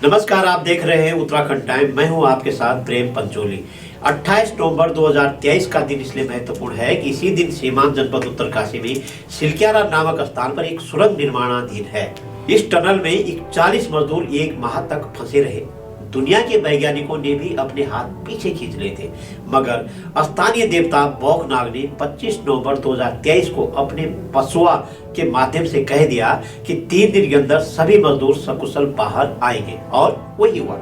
नमस्कार, आप देख रहे हैं उत्तराखंड टाइम। मैं हूं आपके साथ प्रेम पंचोली। 28 नवंबर 2023 का दिन इसलिए महत्वपूर्ण है कि इसी दिन सीमांत जनपद उत्तरकाशी में सिलक्यारा नामक स्थान पर एक सुरंग निर्माणाधीन है। इस टनल में 41 मजदूर एक माह तक फंसे रहे। दुनिया के वैज्ञानिकों ने भी अपने हाथ पीछे खींच लिए थे, मगर स्थानीय देवता बौखनाग ने 25 नवंबर 2023 को अपने पशुआ के माध्यम से कह दिया कि 3 दिन के अंदर सभी मजदूर सकुशल बाहर आएंगे, और वही हुआ।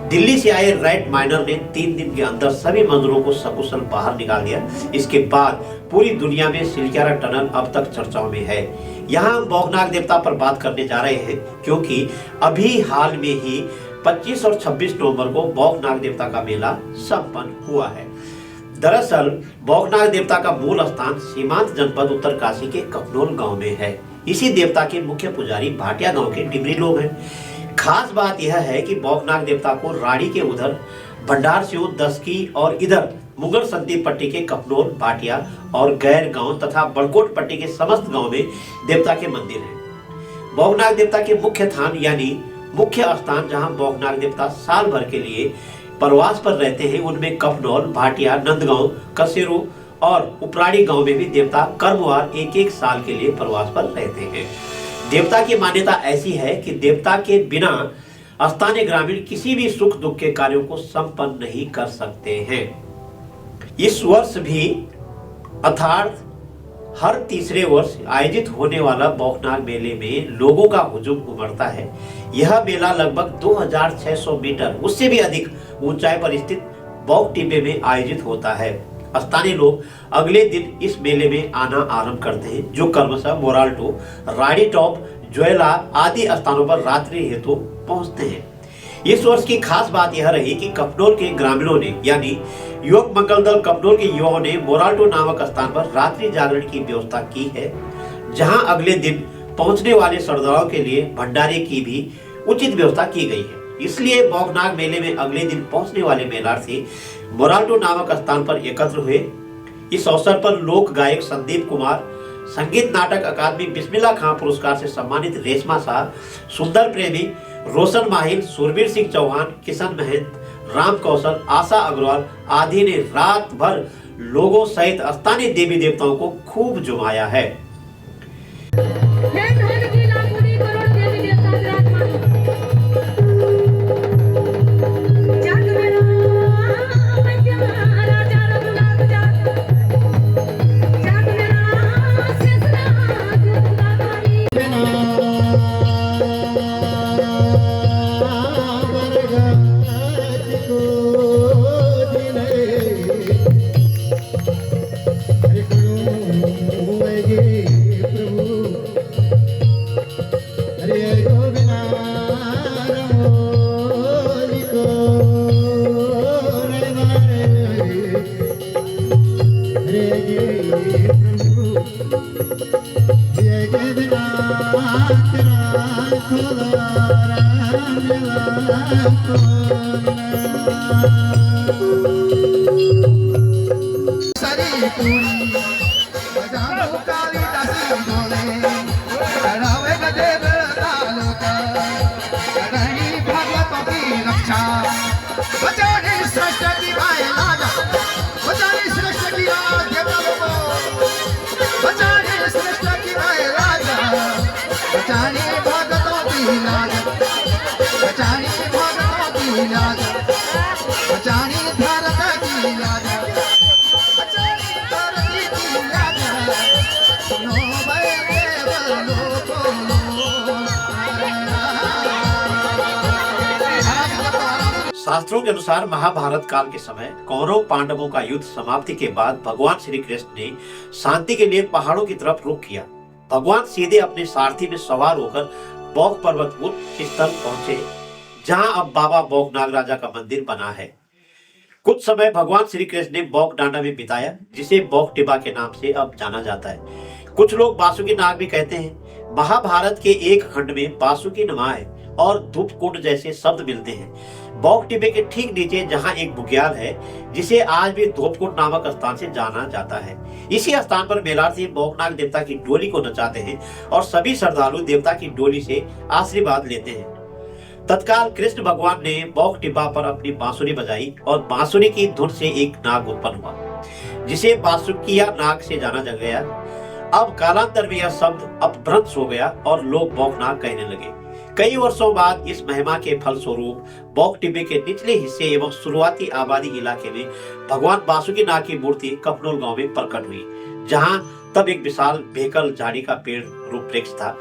दिल्ली से आए राइट माइनर ने 3 दिन के अंदर सभी मजदूरों को सकुशल बाहर निकाल दिया। इसके बाद पूरी दुनिया में सिलक्यारा टनल अब तक चर्चाओं में है। यहाँ हम बौखनाग देवता पर बात करने जा रहे हैं, क्योंकि अभी हाल में ही 25 और 26 नवंबर को बौखनाग देवता का मेला संपन्न हुआ है। दरअसल बौखनाग देवता का मूल स्थान सीमांत जनपद उत्तरकाशी के कपनोल गांव में है। इसी देवता के मुख्य पुजारी भाटिया गांव के डिमरी लोग हैं। खास बात यह है कि बौखनाग देवता को राड़ी के उधर भंडार सिंह दसकी और इधर मुगल संदीप पट्टी के कपनोल, भाटिया और गैर गांव तथा बड़कोट पट्टी के समस्त गांव में देवता के मंदिर हैं। बौखनाग देवता के मुख्य थान यानी मुख्य स्थान जहां बौखनाग देवता साल भर के लिए प्रवास पर रहते हैं, उनमें कपनौल, भाटिया, नंदगांव, कसेरू और उपराड़ी गांव में भी देवता कर्मवार एक साल के लिए प्रवास पर रहते हैं। देवता की मान्यता ऐसी है कि देवता के बिना स्थानीय ग्रामीण किसी भी सुख दुख के कार्यों को संपन्न नहीं कर सकते हैं। इस वर्ष भी अर्थात हर तीसरे वर्ष आयोजित होने वाला बौखनाग मेले में लोगों का हुजूम उमड़ता है। यह मेला लगभग 2600 मीटर उससे भी अधिक ऊंचाई पर स्थित बौख टिब्बे में आयोजित होता है। स्थानीय लोग अगले दिन इस मेले में आना आरंभ करते हैं, जो क्रमशः मोराल्टो, राड़ी टॉप, ज्वेला आदि स्थानों पर रात्रि हेतु पहुंचते हैं। इस वर्ष की खास बात यह रही कि कपनौल के ग्रामीणों ने यानी युवक मंगल दल कपनौल के युवाओं ने मोराल्टो नामक स्थान पर रात्रि जागरण की व्यवस्था की है, जहां अगले दिन पहुंचने वाले श्रद्धालुओं के लिए भंडारे की भी उचित व्यवस्था की गई है। इसलिए बौखनाग मेले में अगले दिन पहुंचने वाले मेलार्थी मोराल्टो नामक स्थान पर एकत्र हुए। इस अवसर पर लोक गायक संदीप कुमार, संगीत नाटक अकादमी बिस्मिल्लाह खां पुरस्कार से सम्मानित रेशमा शाह, सुंदर प्रेमी, रोशन माहिल, सुरवीर सिंह चौहान, किशन महंत, राम कौशल, आशा अग्रवाल आदि ने रात भर लोगों सहित स्थानीय देवी देवताओं को खूब जुमाया है। शास्त्रों के अनुसार महाभारत काल के समय कौरव पांडवों का युद्ध समाप्ति के बाद भगवान श्री कृष्ण ने शांति के लिए पहाड़ों की तरफ रुख किया। भगवान सीधे अपने सारथी में सवार होकर बौख पर्वत उच्च स्थल पहुंचे, जहां अब बाबा बौखनाग राजा का मंदिर बना है। कुछ समय भगवान श्री कृष्ण ने बौख डांडा में बिताया, जिसे बौख टिब्बा के नाम से अब जाना जाता है। कुछ लोग बासुकी नाग भी कहते हैं। महाभारत के एक खंड में बासुकी नमाय और धूप कुंड जैसे शब्द मिलते हैं। बौख टिब्बे के ठीक नीचे जहां एक बुग्याल है, जिसे आज भी धूपकुंड नामक स्थान से जाना जाता है। इसी स्थान पर मेलार्थी बौखनाग देवता की डोली को नचाते हैं और सभी श्रद्धालु देवता की डोली से आशीर्वाद लेते हैं। तत्काल कृष्ण भगवान ने बौक टिब्बा पर अपनी बांसुरी बजाई और बांसुरी की धुन से एक नाग उत्पन्न हुआ, जिसे बासुकिया नाग से जाना जा गया। अब कालांतर में यह शब्द अपभ्रंश हो गया और लोग बौक नाग कहने लगे। कई वर्षों बाद इस महिमा के फलस्वरूप बौक टिब्बे के निचले हिस्से एवं शुरुआती आबादी इलाके में भगवान बासुकी नाग की मूर्ति कपनोल गांव में प्रकट हुई, जहां तब एक विशाल भेकल झाड़ी का पेड़ रूपरेख था,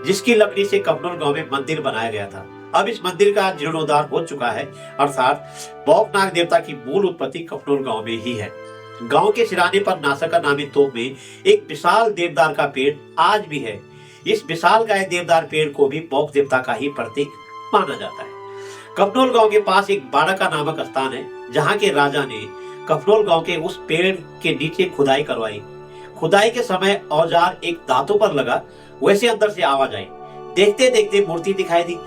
जिसकी लकड़ी से कपनोल गांव में मंदिर बनाया गया था। अब इस मंदिर का जीर्णोद्धार हो चुका है, अर्थात बौक नाग देवता की मूल उत्पत्ति कपनोल गांव में ही है। गांव के सिराने पर नासका नामी तोप में एक विशाल देवदार का पेड़ आज भी है। इस विशालकाय देवदार पेड़ को भी बौक देवता का ही प्रतीक माना जाता है। कपनोल गांव के पास एक बाड़का नामक स्थान है, जहां के राजा ने कपनोल गांव के उस पेड़ के नीचे खुदाई करवाई। खुदाई के समय औजार एक दांतों पर लगा, वैसे अंदर से आवाज आई। देखते देखते मूर्ति दिखाई दी,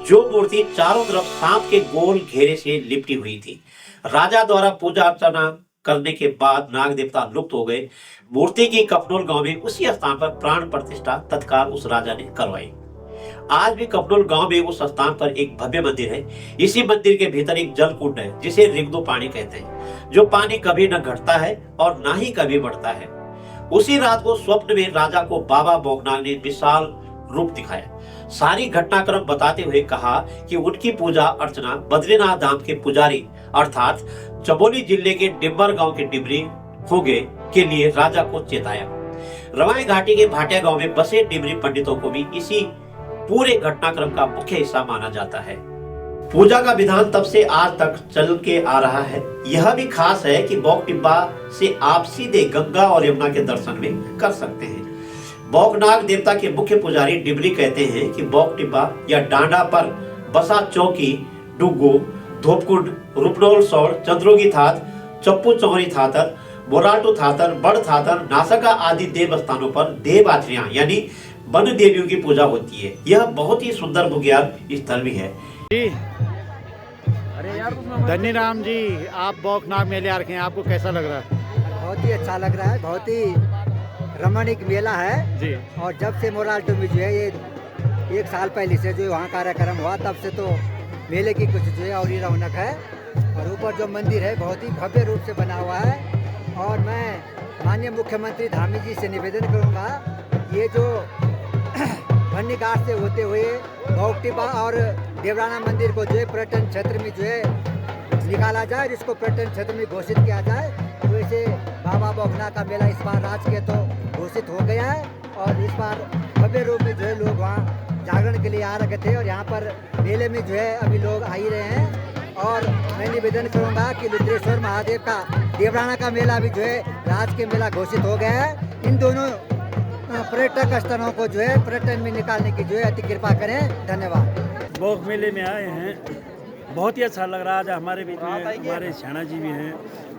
जो मूर्ति चारों तरफ सांप के गोल घेरे से लिपटी हुई थी। राजा द्वारा पूजा अर्चना करने के बाद नाग देवता लुप्त हो गए। मूर्ति की कपनोल गांव में उसी स्थान पर प्राण प्रतिष्ठा तत्काल उस राजा ने करवाई। आज भी कपनोल गांव में उस स्थान पर एक भव्य मंदिर है। इसी मंदिर के भीतर एक जल कुंड है, जिसे रिगदो पानी कहते हैं, जो पानी कभी न घटता है और न ही कभी बढ़ता है। उसी रात को स्वप्न में राजा को बाबा बौकनाग ने विशाल रूप दिखाया। सारी घटनाक्रम बताते हुए कहा कि उनकी पूजा अर्चना बद्रीनाथ धाम के पुजारी अर्थात चमोली जिले के डिम्बर गांव के डिबरी होगे के लिए राजा को चेताया। रवाई घाटी के भाटिया गांव में बसे डिबरी पंडितों को भी इसी पूरे घटनाक्रम का मुख्य हिस्सा माना जाता है। पूजा का विधान तब से आज तक चल के आ रहा है। यह भी खास है कि बौक टिब्बा से आप सीधे गंगा और यमुना के दर्शन भी कर सकते हैं। बौकनाग देवता के मुख्य पुजारी डिबरी कहते हैं कि बौक टिब्बा या डांडा पर बसा चौकी, डुगो, धोपकुंड, रुपनौल सौड़, चंद्रोगी थात, चप्पू चौरी थातर, मोराटू थातर, बड़ थातर, नासका आदि देव स्थानों पर देव आत्रियां यानी वन देवियों की पूजा होती है। यह बहुत ही सुंदर बुग्याल स्थल भी है। धन्यराम जी, आप बौकनाग मेले आ रखे हैं, आपको कैसा लग रहा है? बहुत ही अच्छा लग रहा है, बहुत ही रमणीक मेला है जी। और जब से मोराल्टो में जो है ये 1 साल पहले से जो वहाँ कार्यक्रम हुआ, तब से तो मेले की कुछ जो है और ही रौनक है। और ऊपर जो मंदिर है बहुत ही भव्य रूप से बना हुआ है। और मैं माननीय मुख्यमंत्री धामी जी से निवेदन करूँगा, ये जो भन्नी घाट से होते हुए बौक टिब्बा और देवराना मंदिर को जो है पर्यटन क्षेत्र में जो है निकाला जाए, जिसको पर्यटन क्षेत्र में घोषित किया जाए। तो ऐसे बाबा बौकनाग का मेला इस बार राजकीय तो घोषित हो गया है और इस बार भव्य रूप में जो है लोग वहाँ जागरण के लिए आ रखे थे और यहाँ पर मेले में जो है अभी लोग आ ही रहे हैं। और मैं निवेदन करूँगा कि रुद्रेश्वर महादेव का देवराना का मेला भी जो है राजकीय मेला घोषित हो गया है। इन दोनों पर्यटक स्थलों को जो है पर्यटन में निकालने की जो है अति कृपा करें। धन्यवाद। बौक मेले में आए हैं, बहुत ही अच्छा लग रहा है। आज हमारे बीच में हमारे शाना जी भी हैं,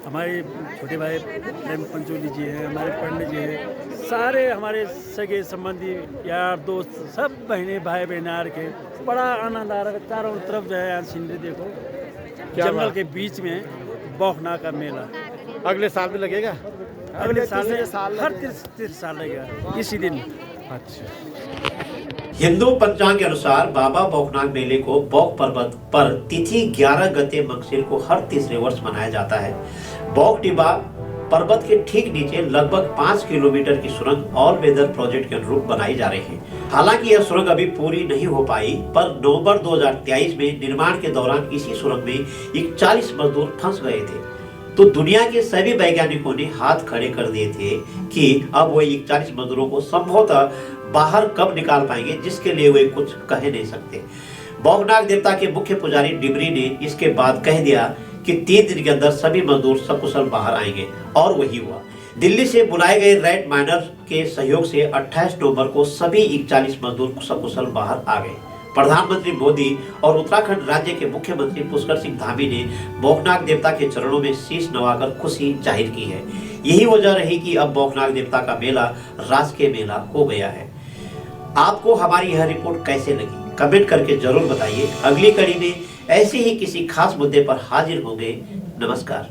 हमारे छोटे भाई प्रेम पंचोली जी हैं, हमारे पंडित जी हैं, सारे हमारे सगे संबंधी यार दोस्त सब बहने भाई बहन आ के बड़ा आनंद आ रहा है। चारों तरफ जो है यहाँ सीनरी देखो, जंगल के बीच में बौकनाग का मेला। अगले साल भी लगेगा? अगले साल में हर 30 साल लगेगा इसी दिन। अच्छा। हिंदू पंचांग के अनुसार बाबा बौकनाग मेले को बौक पर्वत पर तिथि 11 गते मंगसिर को हर तीसरे वर्ष मनाया जाता है। बौक टिब्बा पर्वत के ठीक नीचे लगभग 5 किलोमीटर की सुरंग ऑल वेदर प्रोजेक्ट के अनुरूप बनाई जा रही है। हालांकि यह सुरंग अभी पूरी नहीं हो पाई, पर नवंबर 2023 में निर्माण के दौरान इसी सुरंग में 41 मजदूर फंस गए थे। तो दुनिया के सभी वैज्ञानिकों ने हाथ खड़े कर दिए थे कि अब वो 41 मजदूरों को संभवतः बाहर कब निकाल पाएंगे, जिसके लिए वे कुछ कह नहीं सकते। बौकनाग देवता के मुख्य पुजारी डिबरी ने इसके बाद कह दिया कि 3 दिन के अंदर सभी मजदूर सकुशल बाहर आएंगे, और वही हुआ। दिल्ली से बुलाए गए रेड माइनर के सहयोग से 28 नवंबर को सभी 41 मजदूर सकुशल बाहर आ गए। प्रधानमंत्री मोदी और उत्तराखंड राज्य के मुख्यमंत्री पुष्कर सिंह धामी ने बौकनाग देवता के चरणों में शीश नवाकर खुशी जाहिर की है। यही वजह रही कि अब बौकनाग देवता का मेला राजकीय मेला हो गया है। आपको हमारी यह रिपोर्ट कैसे लगी, कमेंट करके जरूर बताइए। अगली कड़ी में ऐसे ही किसी खास मुद्दे पर हाजिर होंगे। नमस्कार।